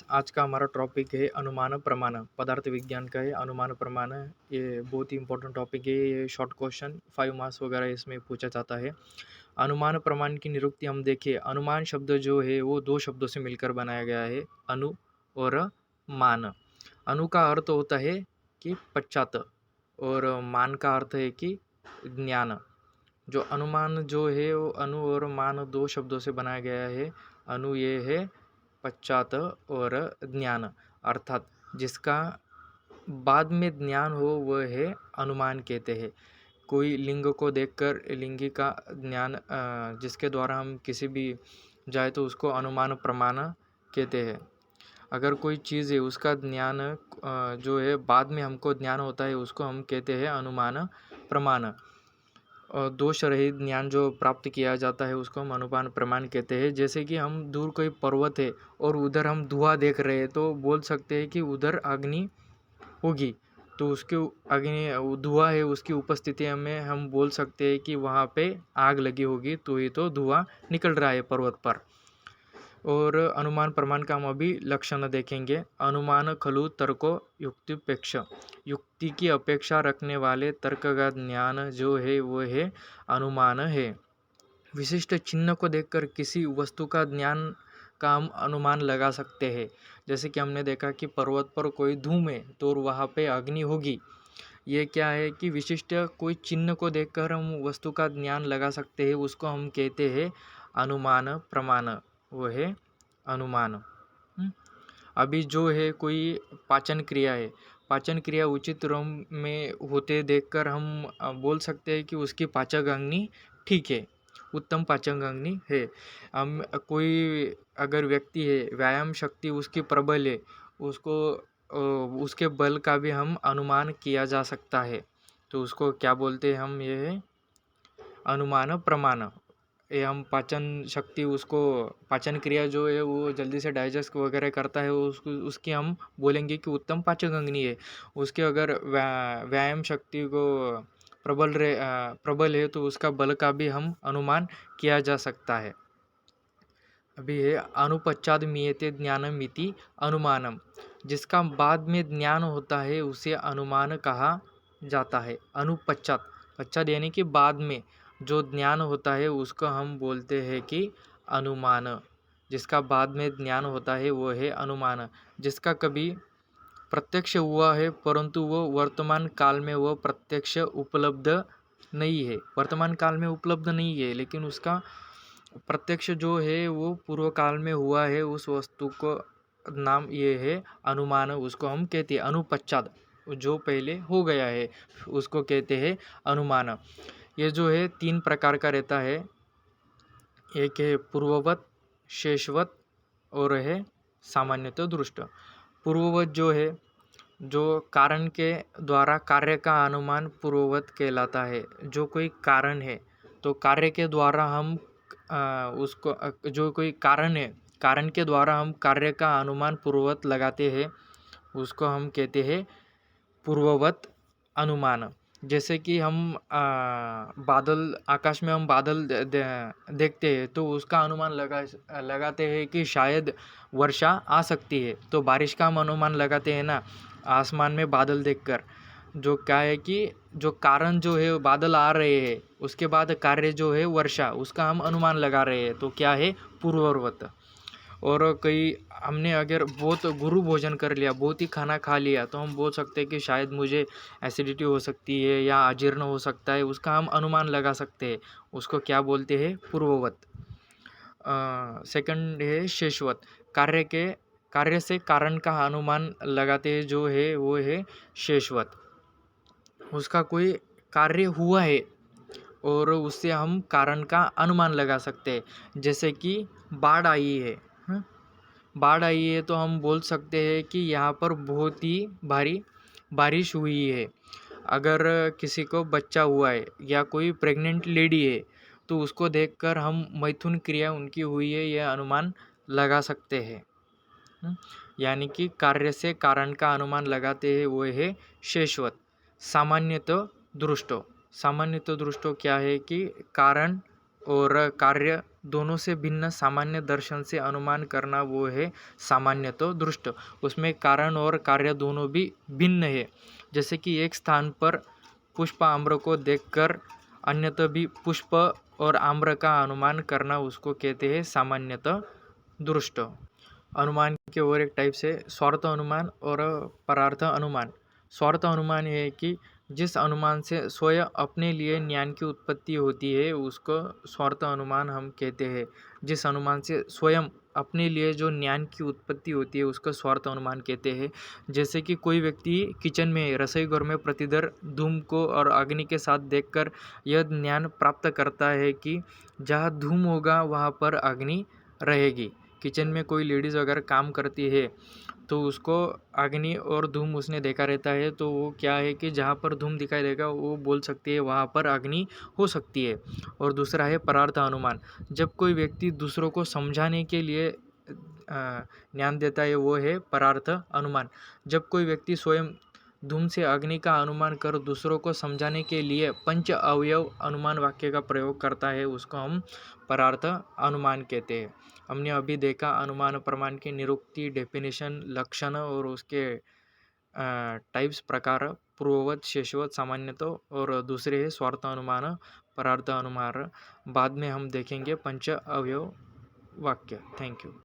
आज का हमारा टॉपिक है अनुमान प्रमाण। पदार्थ विज्ञान का है अनुमान प्रमाण। ये बहुत ही इंपॉर्टेंट टॉपिक है। ये शॉर्ट क्वेश्चन 5 मार्क्स वगैरह इसमें पूछा जाता है। अनुमान प्रमाण की निरुक्ति हम देखें। अनुमान शब्द जो है वो दो शब्दों से मिलकर बनाया गया है, अनु और मान। अनु का अर्थ होता है कि पश्चात और मान का अर्थ है कि ज्ञान। जो अनुमान जो है वो अनु और मान दो शब्दों से बनाया गया है। अनु ये है पश्चात और ज्ञान, अर्थात जिसका बाद में ज्ञान हो वह है अनुमान कहते हैं। कोई लिंग को देखकर लिंगी का ज्ञान जिसके द्वारा हम किसी भी जाए तो उसको अनुमान प्रमाण कहते हैं। अगर कोई चीज़ है उसका ज्ञान जो है बाद में हमको ज्ञान होता है उसको हम कहते हैं अनुमान प्रमाण। और दोष रहित ज्ञान जो प्राप्त किया जाता है उसको हम अनुमान प्रमाण कहते हैं। जैसे कि हम दूर कोई पर्वत है और उधर हम धुआं देख रहे हैं तो बोल सकते हैं कि उधर अग्नि होगी। तो उसके अग्नि धुआं है उसकी उपस्थिति में हम बोल सकते हैं कि वहाँ पे आग लगी होगी, तो ये तो धुआं निकल रहा है पर्वत पर। और अनुमान प्रमाण का हम अभी लक्षण देखेंगे। अनुमान खलु तर्को युक्तिपेक्ष, युक्ति की अपेक्षा रखने वाले तर्क का ज्ञान जो है वो है अनुमान है। विशिष्ट चिन्ह को देखकर किसी वस्तु का ज्ञान का हम अनुमान लगा सकते हैं। जैसे कि हमने देखा कि पर्वत पर कोई धूम है तो वहाँ पे अग्नि होगी। ये क्या है कि विशिष्ट कोई चिन्ह को देखकर हम वस्तु का ज्ञान लगा सकते हैं, उसको हम कहते हैं अनुमान प्रमाण, वो है अनुमान। अभी जो है कोई पाचन क्रिया है, पाचन क्रिया उचित क्रम में होते देखकर हम बोल सकते हैं कि उसकी पाचक अग्नि ठीक है, उत्तम पाचक अग्नि है। हम कोई अगर व्यक्ति है व्यायाम शक्ति उसकी प्रबल है, उसको उसके बल का भी हम अनुमान किया जा सकता है, तो उसको क्या बोलते हैं हम, ये है अनुमान प्रमाण। ये हम पाचन शक्ति उसको पाचन क्रिया जो है वो जल्दी से डाइजेस्ट वगैरह करता है उसकी हम बोलेंगे कि उत्तम पाचक अग्नि है। उसके अगर व्यायाम शक्ति को प्रबल है तो उसका बल का भी हम अनुमान किया जा सकता है। अभी है अनुपश्चाद मीयते ज्ञानमिति अनुमानम, जिसका बाद में ज्ञान होता है उसे अनुमान कहा जाता है। अनुपश्चात, पश्चात यानी कि बाद में जो ज्ञान होता है उसको हम बोलते हैं कि अनुमान। जिसका बाद में ज्ञान होता है वो है अनुमान। जिसका कभी प्रत्यक्ष हुआ है परंतु वो वर्तमान काल में वो प्रत्यक्ष उपलब्ध नहीं है, वर्तमान काल में उपलब्ध नहीं है, लेकिन उसका प्रत्यक्ष जो है वो पूर्व काल में हुआ है, उस वस्तु को नाम ये है अनुमान, उसको हम कहते हैं अनुपश्चात। जो पहले हो गया है उसको कहते हैं अनुमान। ये जो है 3 प्रकार का रहता है। एक है पूर्ववत, शेषवत और है सामान्यतः दृष्ट। पूर्ववत जो है जो कारण के द्वारा कार्य का अनुमान पूर्ववत कहलाता है। जो कोई कारण है तो कार्य के द्वारा हम उसको जो कोई कारण है, कारण के द्वारा हम कार्य का अनुमान पूर्ववत लगाते हैं, उसको हम कहते हैं पूर्ववत अनुमान। जैसे कि हम बादल, आकाश में हम बादल देखते हैं तो उसका अनुमान लगाते हैं कि शायद वर्षा आ सकती है, तो बारिश का हम अनुमान लगाते हैं ना आसमान में बादल देखकर। जो क्या है कि जो कारण जो है बादल आ रहे हैं उसके बाद कार्य जो है वर्षा, उसका हम अनुमान लगा रहे हैं, तो क्या है पूर्ववत। और कई हमने अगर बहुत गुरु भोजन कर लिया, बहुत ही खाना खा लिया, तो हम बोल सकते हैं कि शायद मुझे एसिडिटी हो सकती है या अजीर्ण हो सकता है, उसका हम अनुमान लगा सकते हैं, उसको क्या बोलते हैं पूर्ववत। सेकंड है शेषवत, कार्य से कारण का अनुमान लगाते हैं जो है वो है शेषवत। उसका कोई कार्य हुआ है और उससे हम कारण का अनुमान लगा सकते हैं। जैसे कि बाढ़ आई है, बाढ़ आई है तो हम बोल सकते हैं कि यहाँ पर बहुत ही भारी बारिश हुई है। अगर किसी को बच्चा हुआ है या कोई प्रेग्नेंट लेडी है तो उसको देखकर हम मैथुन क्रिया उनकी हुई है यह अनुमान लगा सकते हैं। यानी कि कार्य से कारण का अनुमान लगाते हैं वो है शेषवत। सामान्यतः दृष्टो, सामान्यतः दृष्टो क्या है कि कारण और कार्य दोनों से भिन्न सामान्य दर्शन से अनुमान करना वो है सामान्यतः दृष्ट। उसमें कारण और कार्य दोनों भी भिन्न है। जैसे कि एक स्थान पर पुष्प आम्र को देखकर अन्यथा भी पुष्प और आम्र का अनुमान करना उसको कहते हैं सामान्यतः दृष्ट। अनुमान के और एक टाइप से स्वार्थ अनुमान और परार्थ अनुमान। स्वार्थ अनुमान ये है कि जिस अनुमान से स्वयं अपने लिए ज्ञान की उत्पत्ति होती है उसको स्वार्थ अनुमान हम कहते हैं। जिस अनुमान से स्वयं अपने लिए जो ज्ञान की उत्पत्ति होती है उसको स्वार्थ अनुमान कहते हैं। जैसे कि कोई व्यक्ति किचन में रसोई घर में प्रतिदर धूम को और अग्नि के साथ देखकर यह ज्ञान प्राप्त करता है कि जहाँ धूम होगा वहाँ पर अग्नि रहेगी। किचन में कोई लेडीज़ अगर काम करती है तो उसको अग्नि और धूम उसने देखा रहता है, तो वो क्या है कि जहाँ पर धूम दिखाई देगा वो बोल सकती है वहाँ पर अग्नि हो सकती है। और दूसरा है परार्थ अनुमान। जब कोई व्यक्ति दूसरों को समझाने के लिए ज्ञान देता है वो है परार्थ अनुमान। जब कोई व्यक्ति स्वयं धूम से अग्नि का अनुमान कर दूसरों को समझाने के लिए पंच अवयव अनुमान वाक्य का प्रयोग करता है उसको हम परार्थ अनुमान कहते हैं। हमने अभी देखा अनुमान प्रमाण की निरुक्ति, डेफिनेशन, लक्षण और उसके टाइप्स प्रकार पूर्ववत, शेषवत, सामान्यतः और दूसरे है स्वार्थ अनुमान, परार्थ अनुमान। बाद में हम देखेंगे पंच अवयव वाक्य। Thank you.